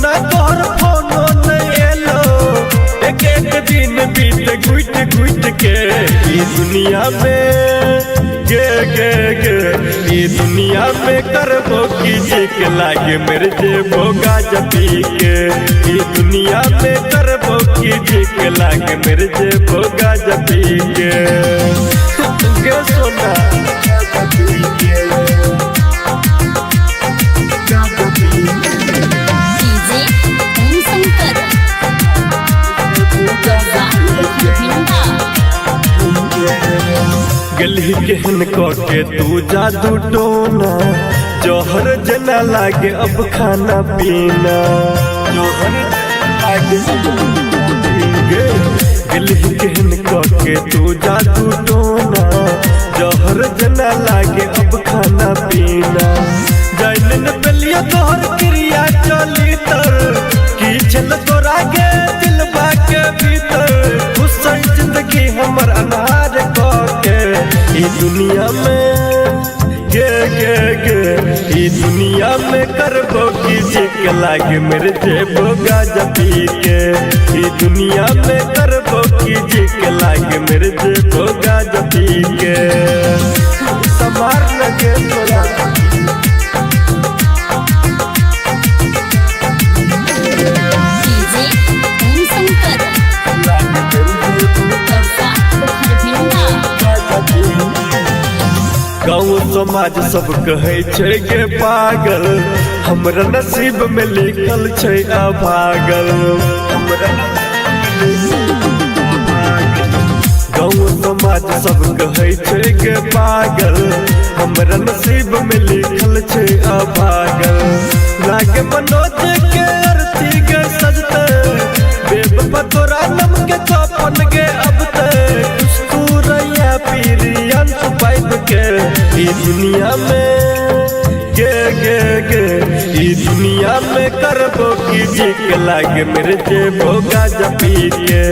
सोना तोहर फोनो नहीं एलो, एक एक दिन बीत घुट घुट के। ये दुनिया में ये दुनिया में करबो की जिक लागे मेरे जेबो गाजा पी के। ये दुनिया में करबो की जिक लागे मेरे जेबो गाजा पी के। गे सोना गाजा पी के, गाजा पी के। गली केहन के तू जादू टोना, जोहर जना लागे अब खाना पीना। जोहर लागे गली केहन के तू जादू टोना, जोहर जना लागे अब खाना पीना। जाइन बेलिया तोहर क्रिया चली तर, की चल तोरा के दिलबा के भीतर। खुश जिंदगी हमर अनार के। ये दुनिया में ये दुनिया में करबो की जिक लागे मेरे जेबो गाजा पी के। ये दुनिया में करबो की जिक लागे मेरे जेबो गाजा पी के। समार लगे तोरा गाँव समाज सब कहे छे के पागल, हमरा नसीब में लिखल छे अभागल। गाँव समाज सब कहे छे के पागल, हमरा नसीब में लिखल छे अभागल। लागे मनोज के अर्थी के सजते, बेवफा तोरा नम के छपन के अब ते। कुस्तूरैया पीरियन सुपाइब के। ये दुनिया में ये दुनिया में करबो की जिक लागे मेरे जेबो गाजा पी के।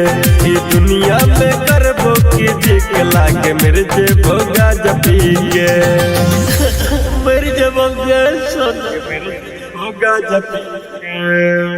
ये दुनिया में करबो की जिक लागे मेरे जेबो गाजा पी के। मेरे जेबो गाजा पी के।